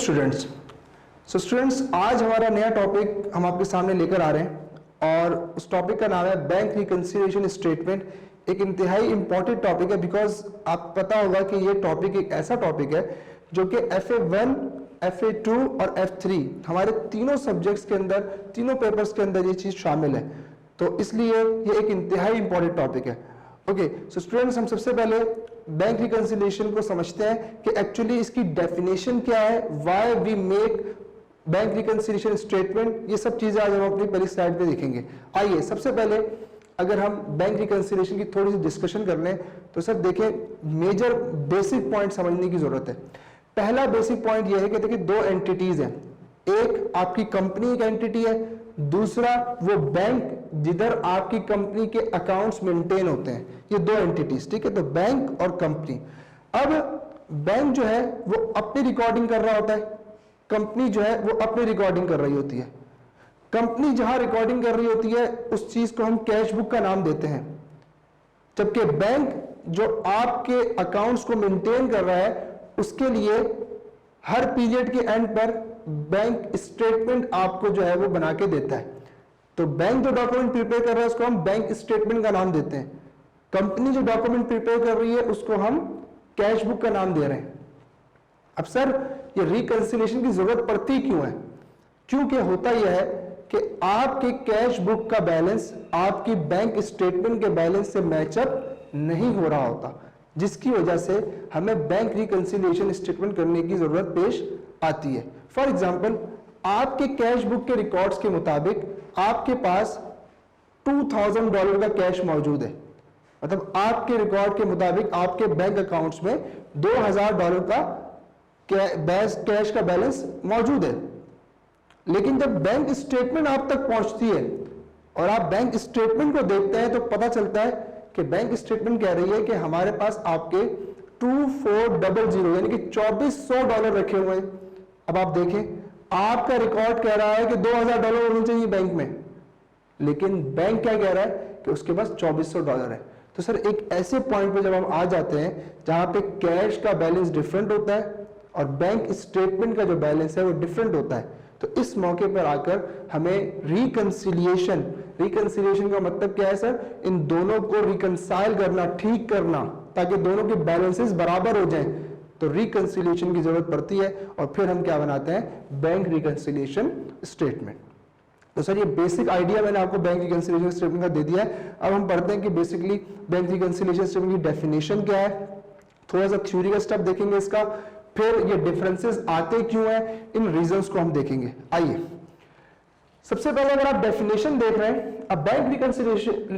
Students आज हमारा नया टॉपिक हम आपके सामने लेकर आ रहे हैं और उस टॉपिक का नाम है बैंक रिकंसिलिएशन स्टेटमेंट। एक इंतहाई इंपॉर्टेंट टॉपिक है बिकॉज आप पता होगा कि ये टॉपिक एक ऐसा टॉपिक है जो कि FA1, FA2 और F3 हमारे तीनों सब्जेक्ट्स के अंदर, तीनों पेपर्स के अंदर ये चीज शामिल है, तो इसलिए ये एक इंतहाई इंपॉर्टेंट टॉपिक है। ओके, सो स्टूडेंट्स हम सबसे पहले बैंक रिकंसिलिएशन को समझते हैं कि एक्चुअली इसकी डेफिनेशन क्या है, why we make bank reconciliation statement, ये सब चीजें आज हम अपनी पहली स्लाइड पे देखेंगे। आइए सबसे पहले अगर हम बैंक रिकंसिलिएशन की थोड़ी सी डिस्कशन कर लें तो सर देखें मेजर बेसिक पॉइंट समझने की जरूरत है। पहला बेसिक पॉइंट यह है कि देखिए दो एंटिटीज हैं, एक आपकी कंपनी एक एंटिटी है, दूसरा वो बैंक जिधर आपकी कंपनी के अकाउंट्स मेंटेन होते हैं, ये दो एंटिटीज, ठीक है। तो बैंक और कंपनी। अब बैंक जो है वो अपनी रिकॉर्डिंग कर रहा होता है, कंपनी जो है वो अपनी रिकॉर्डिंग कर रही होती है। कंपनी जहां रिकॉर्डिंग कर रही होती है उस चीज को हम कैश बुक का नाम देते हैं, जबकि बैंक जो आपके अकाउंट्स को मेंटेन कर रहा है उसके लिए हर पीरियड के एंड पर बैंक स्टेटमेंट आपको जो है वो बना के देता है। तो बैंक जो डॉक्यूमेंट प्रिपेयर कर रहा है उसको हम बैंक स्टेटमेंट का नाम देते हैं, कंपनी जो डॉक्यूमेंट प्रिपेयर कर रही है उसको हम कैश बुक का नाम दे रहे हैं। अब सर ये रिकंसिलिएशन की जरूरत पड़ती क्यों है? क्योंकि होता यह है कि आपके कैश बुक का बैलेंस आपकी बैंक स्टेटमेंट के बैलेंस से मैचअप नहीं हो रहा होता, जिसकी वजह से हमें बैंक रिकंसिलिएशन स्टेटमेंट करने की जरूरत पेश आती है। फॉर एग्जाम्पल आपके कैश बुक के रिकॉर्ड्स के मुताबिक आपके पास $2000 का कैश मौजूद है, मतलब आपके रिकॉर्ड के मुताबिक आपके बैंक अकाउंट्स में $2000 का कैश का बैलेंस मौजूद है। लेकिन जब बैंक स्टेटमेंट आप तक पहुंचती है और आप बैंक स्टेटमेंट को देखते हैं तो पता चलता है कि बैंक स्टेटमेंट कह रही है कि हमारे पास आपके 2400 यानी कि $2400 रखे हुए हैं। अब आप देखें आपका रिकॉर्ड कह रहा है कि $2000 होने चाहिए बैंक में, लेकिन बैंक क्या कह रहा है कि उसके पास $2400 है। तो सर एक ऐसे पॉइंट पे जब हम आ जाते हैं जहां पे कैश का बैलेंस डिफरेंट होता है और बैंक स्टेटमेंट का जो बैलेंस है वो डिफरेंट होता है, तो इस मौके पर आकर हमें रिकंसिलिएशन का मतलब क्या है सर? इन दोनों को रिकंसाइल करना, ठीक करना, ताकि दोनों के बैलेंसेस बराबर हो जाएं। तो रिकंसिलिएशन की जरूरत पड़ती है और फिर हम क्या बनाते हैं? Bank reconciliation statement. तो सर ये बेसिक आइडिया मैंने आपको बैंक रिकंसिलिएशन स्टेटमेंट का दे दिया है। अब हम पढ़ते हैं कि बेसिकली बैंक रिकंसिलिएशन स्टेटमेंट की डेफिनेशन क्या है, थोड़ा सा थ्योरी का स्टेप देखेंगे इसका, फिर ये डिफरेंसेस आते क्यों हैं, इन रीजंस को हम देखेंगे। आइए सबसे पहले अगर आप डेफिनेशन देख रहे हैं, a bank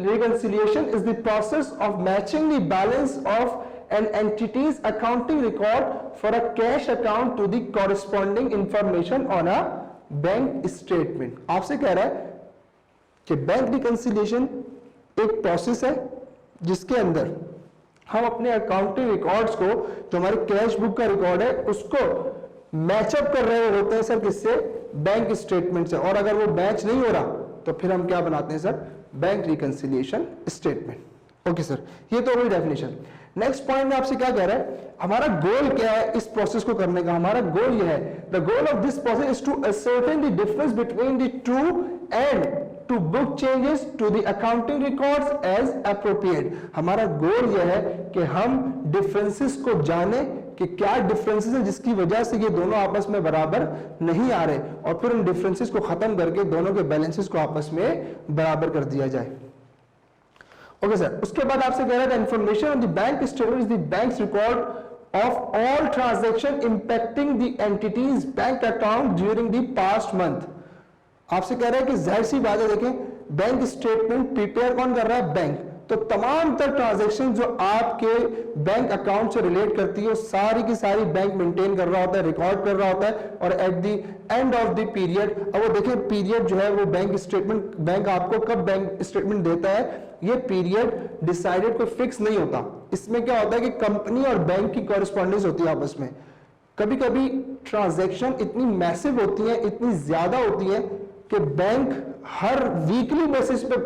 reconciliation is the process of matching the balance of an entities accounting record for a cash account to the corresponding information on a bank statement. आपसे कह रहा है कि बैंक रिकंसिलिएशन एक प्रोसेस है जिसके अंदर हम अपने अकाउंटिंग रिकॉर्ड्स को, जो हमारे कैश बुक का रिकॉर्ड है, उसको मैचअप कर रहे होते हैं सर किससे? बैंक स्टेटमेंट से। और अगर वो मैच नहीं हो रहा तो फिर हम क्या बनाते हैं sir? Bank reconciliation statement. Okay sir, ये तो वही डेफिनेशन। नेक्स्ट पॉइंट में आपसे क्या कह रहा है, हमारा गोल क्या है इस प्रोसेस को करने का? हमारा गोल यह है, the goal of this process is to ascertain the difference between the two and to book changes to the accounting records as appropriate। हमारा गोल यह है कि हम डिफरेंसेस को जाने कि क्या डिफरेंसेस है जिसकी वजह से ये दोनों आपस में बराबर नहीं आ रहे, और फिर उन डिफरेंसेस को खत्म करके दोनों के बैलेंसेस को आपस में बराबर कर दिया जाए। ओके सर, उसके बाद आपसे कह रहा है information on the bank statement is the banks record of all transaction impacting the entities bank account during the past month. आपसे कह रहा है कि जाहिर सी बात है, देखें बैंक स्टेटमेंट प्रिपेयर कौन कर रहा है? बैंक। तो तमाम तर ट्रांजैक्शन जो आपके बैंक अकाउंट से रिलेट करती है, सारी की सारी बैंक मेंटेन कर रहा होता है, रिकॉर्ड कर रहा होता है, और at the end of the period, अब वो देखें पीरियड जो है वो बैंक स्टेटमेंट, बैंक आपको कब बैंक स्टेटमेंट देता है, ये पीरियड डिसाइडेड कोई फिक्स नहीं होता। इसमें क्या होता है कि कंपनी और बैंक की कॉरेस्पॉन्डेंस होती है आपस में। कभी कभी ट्रांजैक्शन इतनी मैसिव होती है, इतनी ज्यादा होती है कि बैंक हर वीकली बेसिस पे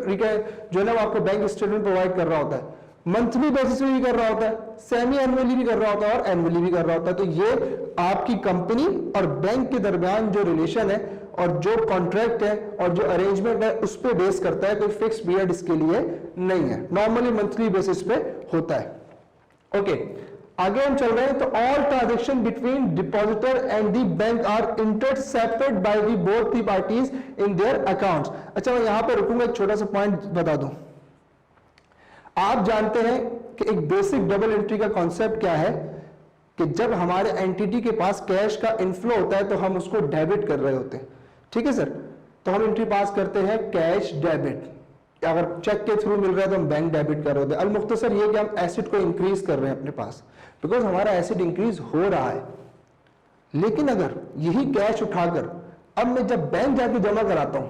जो है ना आपको बैंक स्टेटमेंट प्रोवाइड कर रहा होता है, मंथली बेसिस पे भी कर रहा होता है। सेमी एनुअली भी कर रहा होता है और एनुअली भी कर रहा होता है। तो ये आपकी कंपनी और बैंक के दरमियान जो रिलेशन है और जो कॉन्ट्रैक्ट है और जो अरेंजमेंट है उस पर बेस करता है, कोई फिक्स पीरियड इसके लिए नहीं है, नॉर्मली मंथली बेसिस पे होता है। ओके, आगे हम चल रहे हैं। तो all transaction between depositor and the bank are intercepted by the both the parties in their accounts. अच्छा, मैं यहां पर रुकूंगा, एक छोटा सा पॉइंट बता दूं। आप जानते हैं कि एक बेसिक डबल एंट्री का कॉन्सेप्ट क्या है कि जब हमारे एंटिटी के पास कैश का इनफ्लो होता है तो हम उसको डेबिट कर रहे होते हैं। ठीक है सर, तो हम एंट्री पास करते हैं कैश डेबिट, अगर चेक के थ्रू मिल रहा है तो हम बैंक डेबिट कर रहे होते हैं। अलमुख्तसर ये कि हम एसेट को इंक्रीज कर रहे हैं अपने पास, बिकॉज हमारा एसेट इंक्रीज हो रहा है। लेकिन अगर यही कैश उठाकर अब मैं जब बैंक जाके जमा कराता हूं,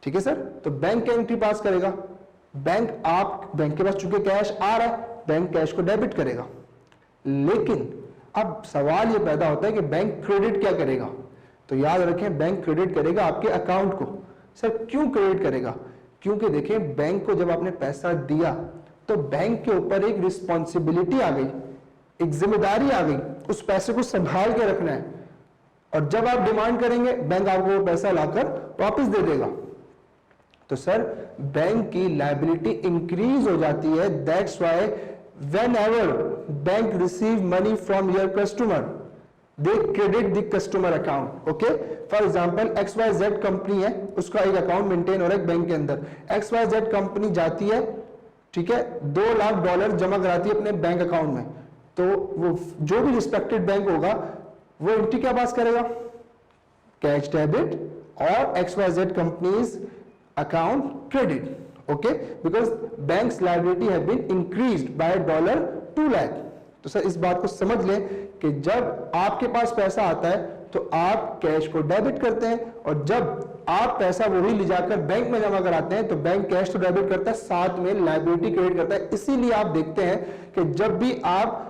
ठीक है सर, तो बैंक क्या एंट्री पास करेगा? बैंक के पास चूंकि कैश आ रहा है, बैंक कैश को डेबिट करेगा। लेकिन अब सवाल यह पैदा होता है कि बैंक क्रेडिट क्या करेगा? तो याद रखें, बैंक क्रेडिट करेगा आपके अकाउंट को। सर क्यों क्रेडिट करेगा? क्योंकि देखें, बैंक को जब आपने पैसा दिया तो बैंक के ऊपर एक रिस्पॉन्सिबिलिटी आ गई, एक जिम्मेदारी आ गई, उस पैसे को संभाल के रखना है। और जब आप डिमांड करेंगे, बैंक आपको वो पैसा लाकर वापस दे देगा। तो सर बैंक की लायबिलिटी इंक्रीज हो जाती है। That's why whenever bank receive money from your customer, they credit the customer account. Okay, for example XYZ company है, उसका एक अकाउंट मेंटेन हो रहा है बैंक के अंदर। XYZ कंपनी जाती है, ठीक है, $2 लाख जमा कराती है अपने बैंक अकाउंट में। तो वो जो भी रिस्पेक्टेड बैंक होगा वो एंट्री क्या पास करेगा? कैश डेबिट और XYZ companies account credit. Okay, because bank's liability have been increased by $2 lakh. तो सर इस बात को समझ लें कि जब आपके पास पैसा आता है तो आप कैश को डेबिट करते हैं, और जब आप पैसा वही ले जाकर बैंक में जमा कराते हैं तो बैंक कैश तो डेबिट करता है, साथ में लायबिलिटी क्रेडिट करता है। इसीलिए आप देखते हैं कि जब भी आप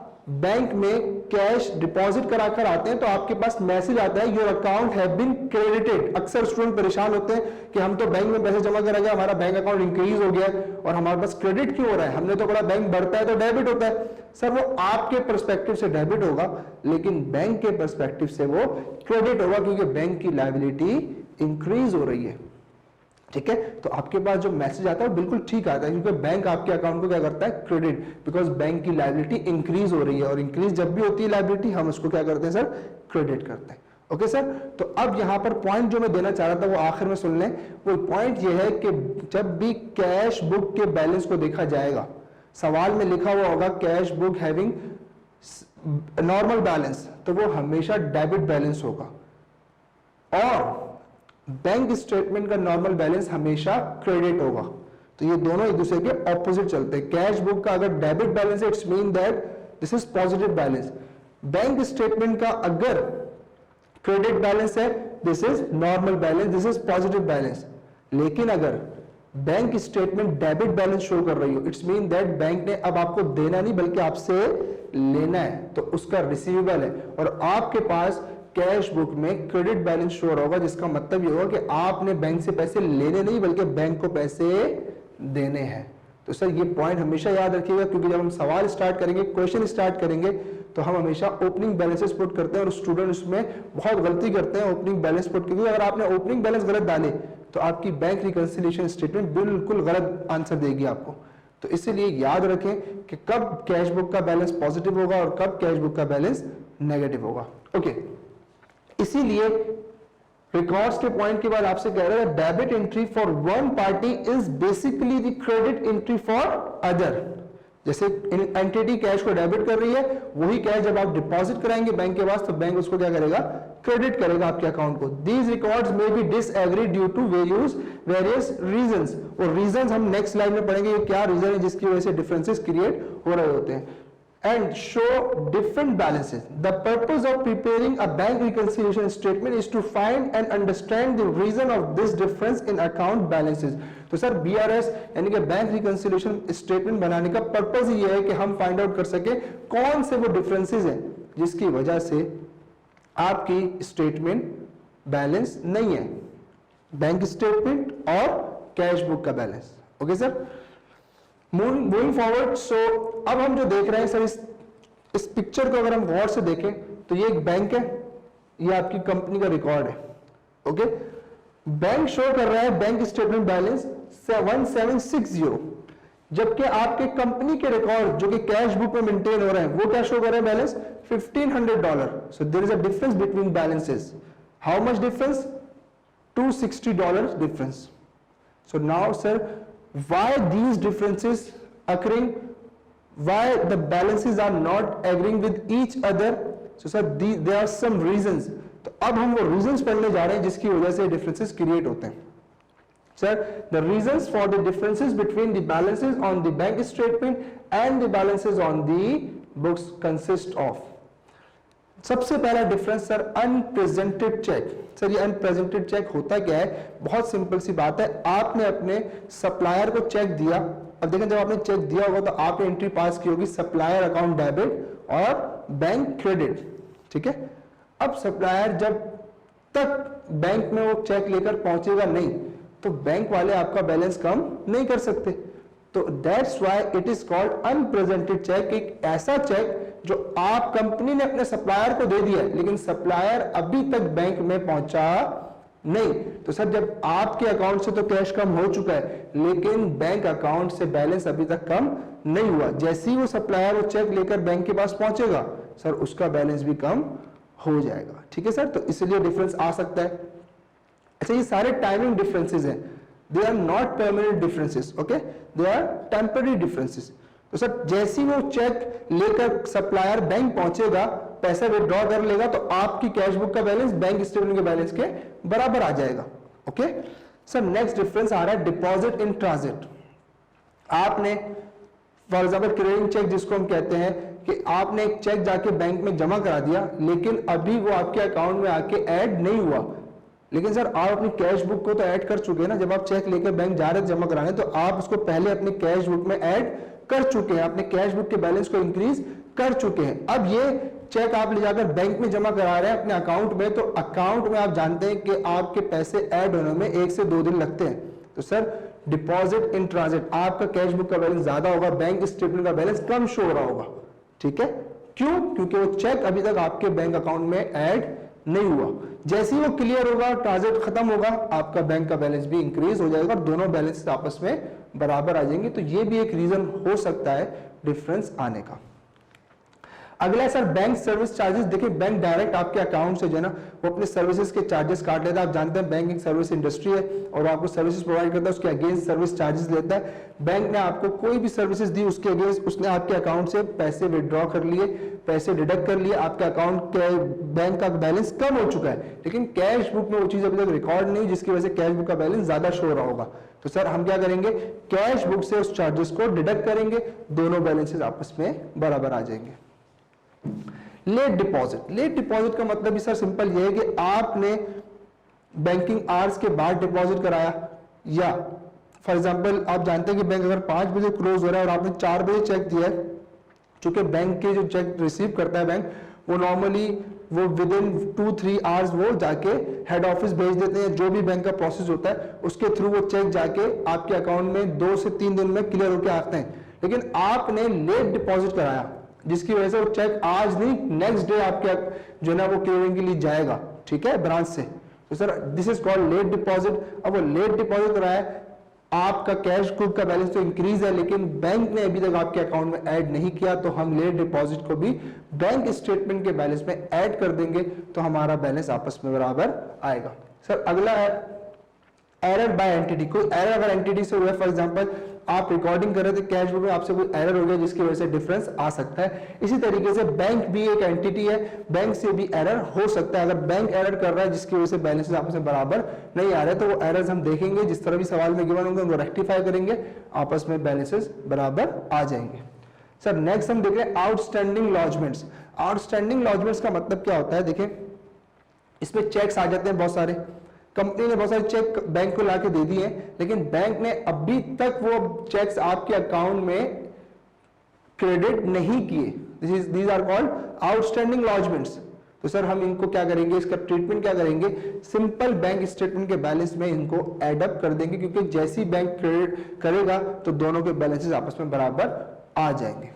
बैंक में कैश डिपॉजिट कराकर आते हैं तो आपके पास मैसेज आता है your account have been credited. अक्सर स्टूडेंट परेशान होते हैं कि हम तो बैंक में पैसे जमा करा गया, हमारा बैंक अकाउंट इंक्रीज हो गया और हमारे पास क्रेडिट क्यों हो रहा है? हमने तो पढ़ा बैंक बढ़ता है तो डेबिट होता है। सर वो आपके पर्सपेक्टिव से डेबिट होगा, लेकिन बैंक के पर्सपेक्टिव से वो क्रेडिट होगा, क्योंकि बैंक की लायबिलिटी इंक्रीज हो रही है। ठीक है, तो आपके पास जो मैसेज आता है वो बिल्कुल ठीक आता है, क्योंकि बैंक आपके अकाउंट को क्या करता है? क्रेडिट, बिकॉज बैंक की लायबिलिटी इंक्रीज हो रही है, और इंक्रीज जब भी होती है लायबिलिटी हम उसको क्या करते हैं सर? क्रेडिट करते हैं। ओके सर, तो अब यहां पर पॉइंट जो मैं देना चाह रहा था वो आखिर में सुन लें। वो पॉइंट ये है कि जब भी कैश बुक के बैलेंस को देखा जाएगा, सवाल में लिखा हुआ होगा cash book having normal balance, तो वो हमेशा डेबिट बैलेंस होगा, और बैंक स्टेटमेंट का नॉर्मल बैलेंस हमेशा क्रेडिट होगा। तो ये दोनों एक दूसरे के ऑपोजिट चलते हैं। कैश बुक का अगर डेबिट बैलेंस है, it's mean that this is positive balance. Bank statement का अगर क्रेडिट बैलेंस है, this is normal balance, this is positive balance. लेकिन अगर bank statement debit balance show कर रही हो, इट्स मीन दैट बैंक ने अब आपको देना नहीं बल्कि आपसे लेना है, तो उसका रिसीवेबल है, और आपके पास कैश बुक में क्रेडिट बैलेंस शो होगा, जिसका मतलब ये होगा कि आपने बैंक से पैसे लेने नहीं बल्कि बैंक को पैसे देने हैं। तो सर ये पॉइंट हमेशा याद रखिएगा, क्योंकि जब हम सवाल स्टार्ट करेंगे, क्वेश्चन स्टार्ट करेंगे, तो हम हमेशा ओपनिंग बैलेंसेस पुट करते हैं, और स्टूडेंट उसमें बहुत गलती करते हैं ओपनिंग बैलेंस पुट, क्योंकि अगर आपने ओपनिंग बैलेंस गलत डाले तो आपकी बैंक रिकंसिलिएशन स्टेटमेंट बिल्कुल गलत आंसर देगी आपको। तो इसीलिए याद रखें कि कब कैश बुक का बैलेंस पॉजिटिव होगा और कब कैश बुक का बैलेंस नेगेटिव होगा। ओके, इसीलिए रिकॉर्ड्स के पॉइंट के बाद आपसे कह रहा है debit entry for one party is basically the credit entry for other. जैसे एंटिटी कैश को डेबिट कर रही है, वही कैश जब आप डिपॉजिट कराएंगे बैंक के पास तो बैंक उसको क्या करेगा? क्रेडिट करेगा आपके अकाउंट को। These records may be disagree due to various reasons, और रीजंस हम नेक्स्ट स्लाइड में पढ़ेंगे ये क्या रीजन है जिसकी वजह से डिफरेंसेस क्रिएट हो रहे होते हैं। And show different balances. The purpose of preparing a bank reconciliation statement is to find and understand the reason of this difference in account balances. तो सर BRS यानी कि बैंक रिकंसिलिएशन स्टेटमेंट बनाने का purpose ये है कि हम find out कर सके कौन से वो डिफरेंसेस हैं जिसकी वजह से आपकी स्टेटमेंट बैलेंस नहीं है, बैंक स्टेटमेंट और कैश बुक का balance. Okay sir, moving forward, so अब हम जो देख रहे हैं सर, इस पिक्चर को अगर हम गौर से देखें तो ये एक बैंक है, ये आपकी कंपनी का रिकॉर्ड है। ओके, बैंक शो कर रहा है बैंक स्टेटमेंट बैलेंस 1760, जबकि आपके कंपनी के रिकॉर्ड जो कि कैश बुक में मेंटेन हो रहे हैं वो क्या शो कर रहे हैं, balance $1500। So there is a difference between balances. How much difference? $260 difference. So now sir, why these differences occurring? Why the balances are not agreeing with each other? So sir, there are some reasons. तो अब हम वो reasons पढ़ने जा रहे हैं जिसकी वजह से differences create होते हैं। Sir, the reasons for the differences between the balances on the bank statement and the balances on the books consist of. सबसे पहला difference sir, unpresented cheque. Sir ये अनप्रेजेंटेड चेक होता क्या है? बहुत सिंपल सी बात है, आपने अपने सप्लायर को चेक दिया। अब देखें, जब आपने चेक दिया होगा तो आपने एंट्री पास की होगी सप्लायर अकाउंट डेबिट और बैंक क्रेडिट, ठीक है। अब सप्लायर जब तक बैंक में वो चेक लेकर पहुंचेगा नहीं, तो बैंक वाले आपका बैलेंस कम नहीं कर सकते। तो that's why it is called unpresented cheque. एक ऐसा चेक जो आप कंपनी ने अपने सप्लायर को दे दिया है लेकिन सप्लायर अभी तक बैंक में पहुंचा नहीं। तो सर जब आपके अकाउंट से तो कैश कम हो चुका है लेकिन बैंक अकाउंट से बैलेंस अभी तक कम नहीं हुआ। जैसे ही वो सप्लायर वो चेक लेकर बैंक के पास पहुंचेगा सर उसका बैलेंस भी कम हो जाएगा, ठीक है सर। तो इसलिए डिफरेंस आ सकता है। अच्छा, ये सारे टाइमिंग डिफरेंसेस हैं, they are not permanent differences, okay, they are temporary differences. तो सर जैसे ही वो चेक लेकर सप्लायर बैंक पहुंचेगा, पैसा विड्रॉ कर लेगा तो आपकी कैश बुक का बैलेंस बैंक स्टेटमेंट के बैलेंस के बराबर आ जाएगा, ओके। सर नेक्स्ट डिफरेंस आ रहा है डिपॉजिट इन ट्रांजिट। आपने फॉर एग्जाम्पल क्रेडिट चेक जिसको हम कहते हैं कि आपने एक चेक जाके बैंक में जमा करा दिया लेकिन अभी वो आपके अकाउंट में आके ऐड नहीं हुआ। लेकिन सर आप अपनी कैश बुक को तो ऐड कर चुके हैं ना, जब आप चेक लेकर बैंक जा रहे थे जमा कराने तो आप उसको पहले अपने कैश बुक में ऐड कर चुके हैं, अपने कैश बुक के बैलेंस को इंक्रीज कर चुके हैं। अब ये चेक आप ले जाकर बैंक में जमा करा रहे हैं अपने अकाउंट में, तो अकाउंट में आप जानते हैं कि आपके पैसे ऐड होने में 1 से 2 दिन लगते हैं। तो सर डिपॉजिट इन ट्रांजिट, आपका कैश बुक का बैलेंस ज्यादा होगा, बैंक स्टेटमेंट का बैलेंस कम शो हो रहा होगा, ठीक है। क्यों? क्योंकि वो चेक अभी तक आपके बैंक अकाउंट में ऐड नहीं हुआ। जैसे ही वो क्लियर होगा, ट्रांजिट खत्म होगा, आपका बैंक का बैलेंस भी इंक्रीज हो जाएगा और दोनों बैलेंस आपस में बराबर आ जाएंगे। तो ये भी एक रीजन हो सकता है डिफरेंस आने का। अगला सर बैंक सर्विस चार्जेस। देखिए बैंक डायरेक्ट आपके अकाउंट से जो है ना वो अपने सर्विसेज के चार्जेस काट लेता है। आप जानते हैं बैंक एक सर्विस इंडस्ट्री है और आपको सर्विसेज प्रोवाइड करता है, उसके अगेंस्ट सर्विस चार्जेस लेता है। बैंक ने आपको कोई भी सर्विसेज दी उसके अगेंस्ट उसने आपके अकाउंट से पैसे विड्रॉ कर लिए, पैसे डिडक्ट कर लिए, आपके अकाउंट के बैंक का बैलेंस कम हो चुका है लेकिन कैश बुक में वो चीज अभी तक रिकॉर्ड नहीं, जिसकी वजह से कैश बुक का बैलेंस ज्यादा शो हो रहा होगा। तो सर हम क्या करेंगे, कैश बुक से उस चार्जेस को डिडक्ट करेंगे, दोनों बैलेंसेस आपस में बराबर आ जाएंगे। Late deposit. लेट डिपॉजिट का मतलब भी सर सिंपल ये है कि आपने बैंकिंग आवर्स के बाद डिपॉजिट कराया, या फॉर एग्जांपल आप जानते हैं कि बैंक अगर 5 बजे क्लोज हो रहा है और आपने 4 बजे चेक दिया है, चूंकि बैंक के जो चेक रिसीव करता है बैंक वो नॉर्मली वो विद इन 2-3 आवर्स वो जाके हेड ऑफिस भेज देते हैं। जो भी बैंक का प्रोसेस होता है उसके थ्रू वो चेक जाके आपके अकाउंट में 2 से 3 दिन में क्लियर होकर आते हैं। लेकिन आपने लेट डिपॉजिट कराया जिसकी वजह से वो चेक आज नहीं नेक्स्ट डे आपके जो है ना वो क्लियरिंग के लिए जाएगा, ठीक है, ब्रांच से। तो sir this is called late deposit. अब वो लेट डिपॉजिट कराया, आपका कैश बुक का बैलेंस तो इंक्रीज है लेकिन बैंक ने अभी तक आपके अकाउंट में ऐड नहीं किया, तो हम लेट डिपॉजिट को भी बैंक स्टेटमेंट के बैलेंस में ऐड कर देंगे तो हमारा बैलेंस आपस में बराबर आएगा। सर अगला है एरर बाय एंटिटी। कोई एरर अगर एंटिटी से हुआ, फॉर एग्जांपल आप रिकॉर्डिंग कर रहे थे कैश बुक में, आपसे कोई एरर हो गया जिसकी वजह से डिफरेंस आ सकता है। इसी तरीके से बैंक भी एक एंटिटी है, बैंक से भी एरर हो सकता है। अगर बैंक एरर कर रहा है जिसकी वजह से बैलेंसेस आपस में बराबर नहीं आ रहे तो वो एरर्स हम देखेंगे, जिस तरह भी सवाल में गिवन होंगे उनको रेक्टिफाई करेंगे, आपस में बैलेंसेस बराबर आ जाएंगे। सर नेक्स्ट हम देख रहे हैं आउटस्टैंडिंग लॉजमेंट्स। आउटस्टैंडिंग लॉजमेंट्स का मतलब क्या होता है, देखिए इसमें चेक्स आ जाते हैं बहुत सारे, कंपनी ने बहुत सारे चेक बैंक को लाके दे दिए लेकिन बैंक ने अभी तक वो चेक्स आपके अकाउंट में क्रेडिट नहीं किए। These are called outstanding lodgements. तो सर हम इनको क्या करेंगे, इसका ट्रीटमेंट क्या करेंगे, सिंपल बैंक स्टेटमेंट के बैलेंस में इनको एड अप कर देंगे, क्योंकि जैसी बैंक क्रेडिट करेगा तो दोनों के बैलेंसेस आपस में बराबर आ जाएंगे।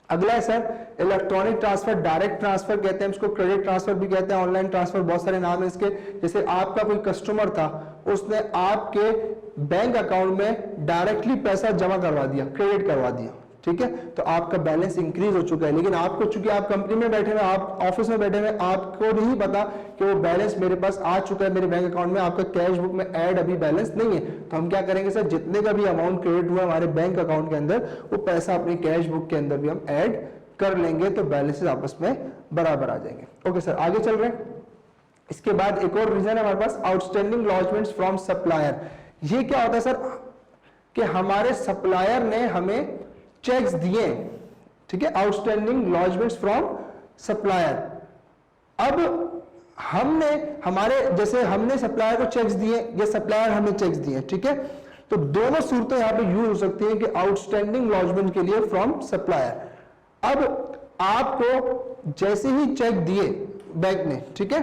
अगला है sir electronic transfer, direct transfer कहते हैं इसको, क्रेडिट ट्रांसफर भी कहते हैं, ऑनलाइन ट्रांसफर, बहुत सारे नाम है इसके। जैसे आपका कोई कस्टमर था, उसने आपके बैंक अकाउंट में डायरेक्टली पैसा जमा करवा दिया, क्रेडिट करवा दिया, ठीक है, तो आपका बैलेंस इंक्रीज हो चुका है। लेकिन आपको, चूंकि आप कंपनी में बैठे हुए, आप ऑफिस में बैठे हुए, आपको नहीं पता कि वो बैलेंस मेरे पास आ चुका है मेरे बैंक अकाउंट में, आपका कैश बुक में ऐड अभी बैलेंस नहीं है। तो हम क्या करेंगे सर, जितने का भी अमाउंट क्रेडिट हुआ हमारे बैंक अकाउंट के अंदर, वो पैसा अपनी कैश बुक के अंदर भी हम ऐड कर लेंगे, तो बैलेंसेस आपस में बराबर आ जाएंगे। ओके सर, आगे चल रहे हैं। इसके बाद एक और रीजन है हमारे पास, आउटस्टैंडिंग लॉजमेंट्स फ्रॉम सप्लायर। ये क्या होता है सर कि हमारे सप्लायर ने हमें चेक्स दिए, ठीक है, आउटस्टैंडिंग लॉजमेंट्स फ्रॉम सप्लायर। अब हमने हमारे, जैसे हमने सप्लायर को चेक्स दिए या सप्लायर हमें चेक्स दिए, ठीक है, तो दोनों सूरतें यहां पे यूज हो सकती हैं कि आउटस्टैंडिंग लॉजमेंट के लिए फ्रॉम सप्लायर। अब आपको जैसे ही चेक दिए बैंक ने, ठीक है,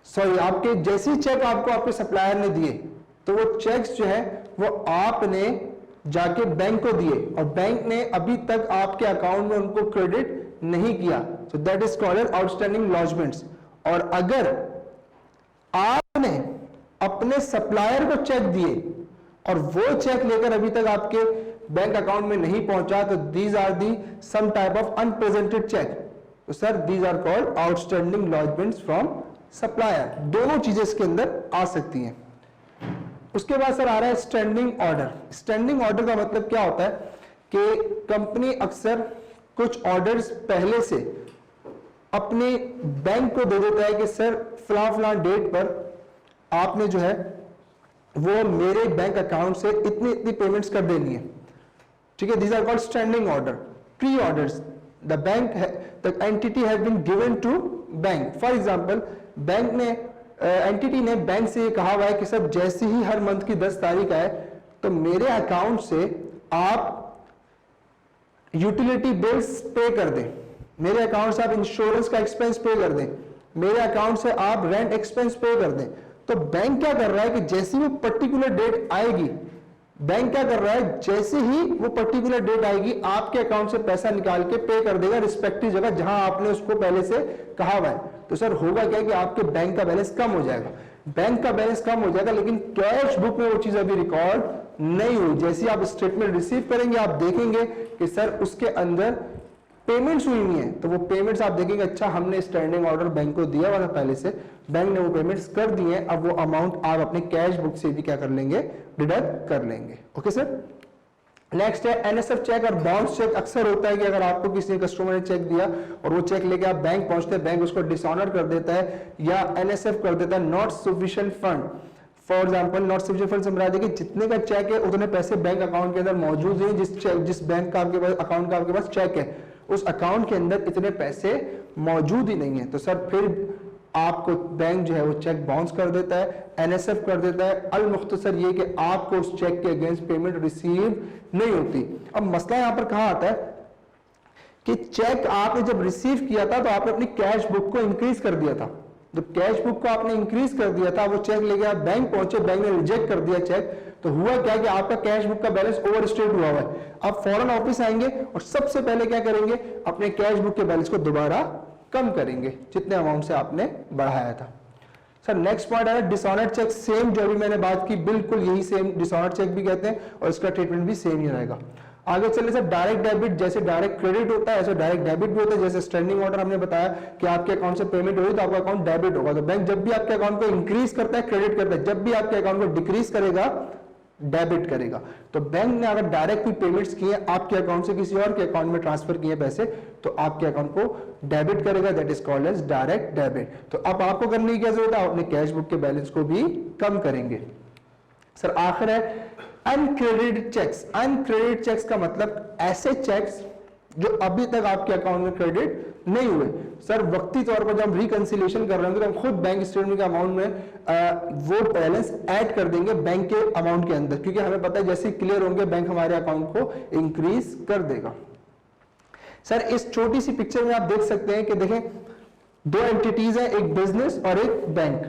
सॉरी, आपके जैसे ही चेक आपको आपके सप्लायर ने दिए, तो वो चेक्स जो है वो आपने जाके बैंक को दिए और बैंक ने अभी तक आपके अकाउंट में उनको क्रेडिट नहीं किया, तो दैट इज कॉल्ड आउटस्टैंडिंग लॉजमेंट्स। और अगर आपने अपने सप्लायर को चेक दिए और वो चेक लेकर अभी तक आपके बैंक अकाउंट में नहीं पहुंचा, तो these are the some type of unpresented cheque, तो sir these are called outstanding lodgements from supplier. दोनों चीजें इसके अंदर आ सकती हैं। उसके बाद सर आ रहा है स्टैंडिंग ऑर्डर। स्टैंडिंग ऑर्डर का मतलब क्या होता है कि कंपनी अक्सर कुछ ऑर्डर्स पहले से अपने बैंक को दे देता है कि सर फला डेट पर आपने जो है वो मेरे बैंक अकाउंट से इतनी इतनी पेमेंट्स कर देनी है, ठीक है, these are called standing order. Pre orders, the bank the entity have been given to bank. For example, bank ने एंटिटी ने बैंक से ये कहा हुआ है कि सर जैसे ही हर मंथ की 10 तारीख आए तो मेरे अकाउंट से आप यूटिलिटी बिल्स पे कर दें, मेरे अकाउंट से आप इंश्योरेंस का एक्सपेंस पे कर दें, मेरे अकाउंट से आप रेंट एक्सपेंस पे कर दें। तो बैंक क्या कर रहा है कि जैसी वो पर्टिकुलर डेट आएगी, बैंक क्या कर रहा है, जैसे ही वो पर्टिकुलर डेट आएगी आपके अकाउंट से पैसा निकाल के पे कर देगा रिस्पेक्टिव जगह जहां आपने उसको पहले से कहा हुआ है। तो सर होगा क्या कि आपके बैंक का बैलेंस कम हो जाएगा, बैंक का बैलेंस कम हो जाएगा, लेकिन कैश बुक में वो चीज अभी रिकॉर्ड नहीं हुई। जैसे आप स्टेटमेंट रिसीव करेंगे आप देखेंगे कि सर उसके अंदर पेमेंट्स हुई नहीं है, तो वो पेमेंट्स आप देखेंगे, अच्छा हमने स्टैंडिंग ऑर्डर बैंक को दिया हुआ था पहले से, बैंक ने वो पेमेंट्स कर दी हैं, अब वो अमाउंट आप अपने कैश बुक से भी क्या कर लेंगे, डिडक्ट कर लेंगे। ओके सर, नेक्स्ट है एनएसएफ चेक और बाउंस चेक। अक्सर होता है कि अगर आपको किसी कस्टमर ने चेक दिया और वो चेक लेके आप बैंक पहुंचते हैं, बैंक उसको डिसऑनर कर देता है या एनएसएफ कर देता है, not sufficient fund. For example, not sufficient fund से समझा देखिए जितने का चेक है उतने पैसे बैंक अकाउंट के अंदर मौजूद हैं, जिस बैंक का आपके पास अकाउंट का आपके पास चेक है उस अकाउंट के अंदर इतने पैसे मौजूद ही नहीं है, तो सर फिर आपको बैंक जो है वो चेक बाउंस कर देता है, एनएसएफ कर देता है। अल मुख्तसर ये कि आपको उस चेक के अगेंस्ट पेमेंट रिसीव नहीं होती। अब मसला यहां पर कहां आता है कि चेक आपने जब रिसीव किया था तो आपने अपनी कैश बुक को इंक्रीज कर दिया था, जब कैश बुक को आपने इंक्रीज कर दिया था, वो चेक लेके आप बैंक पहुंचे, बैंक ने रिजेक्ट कर दिया चेक, तो हुआ क्या कि आपका कैश बुक का बैलेंस ओवर स्टेट हुआ हुआ है। आप फौरन ऑफिस आएंगे और सबसे पहले क्या करेंगे, अपने कैश बुक के बैलेंस को दोबारा कम करेंगे जितने अमाउंट से आपने बढ़ाया था। सर नेक्स्ट पॉइंट है डिसऑनर्ड चेक। सेम जो अभी मैंने बात की बिल्कुल यही सेम डिसऑनर्ड चेक भी कहते हैं और इसका ट्रीटमेंट भी सेम ही रहेगा। आगे चलिए सर, डायरेक्ट डेबिट, जैसे डायरेक्ट क्रेडिट होता है ऐसे डायरेक्ट डेबिट भी होता है। जैसे स्टैंडिंग ऑर्डर हमने बताया कि आपके अकाउंट से पेमेंट होगी तो आपका अकाउंट डेबिट होगा, तो बैंक जब भी आपके अकाउंट को इंक्रीज करता है क्रेडिट करता है, जब भी आपके अकाउंट को डिक्रीज करेगा डेबिट करेगा। तो बैंक ने अगर डायरेक्ट कोई पेमेंट्स किए आपके अकाउंट से किसी और के अकाउंट में ट्रांसफर किए पैसे, तो आपके अकाउंट को डेबिट करेगा, that is called as direct debit. तो अब आपको करने की क्या जरूरत है, अपने कैश बुक के बैलेंस को भी कम करेंगे। सर आखिर है अनक्रेडिटेड चेक्स। अनक्रेडिटेड चेक्स का मतलब ऐसे चेक्स जो अभी तक आपके अकाउंट में क्रेडिट नहीं हुए। सर वक्ती तौर पर जब हम रिकंसिलिएशन कर रहे होंगे तो हम खुद बैंक स्टेटमेंट के अमाउंट में वो बैलेंस ऐड कर देंगे बैंक के अमाउंट के अंदर, क्योंकि हमें पता है जैसे क्लियर होंगे बैंक हमारे अकाउंट को इंक्रीज कर देगा। सर इस छोटी सी पिक्चर में आप देख सकते हैं कि देखें दो एंटिटीज है, एक बिजनेस और एक बैंक।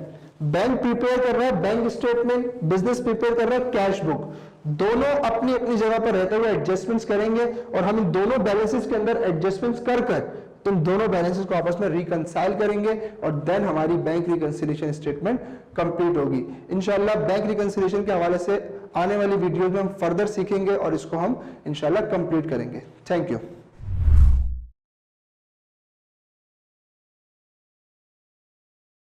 बैंक प्रिपेयर कर रहा है बैंक स्टेटमेंट, बिजनेस प्रिपेयर कर रहा है कैश बुक। दोनों अपनी अपनी जगह पर रहते हुए एडजस्टमेंट्स करेंगे और हम इन दोनों बैलेंसेस के अंदर एडजस्टमेंट्स कर इन दोनों बैलेंसेस को आपस में रिकंसाइल करेंगे और देन हमारी बैंक रिकंसिलिएशन स्टेटमेंट कंप्लीट होगी। इंशाल्लाह बैंक रिकंसिलिएशन के हवाले से आने वाली वीडियो में हम फर्दर सीखेंगे और इसको हम इंशाल्लाह कंप्लीट करेंगे। Thank you.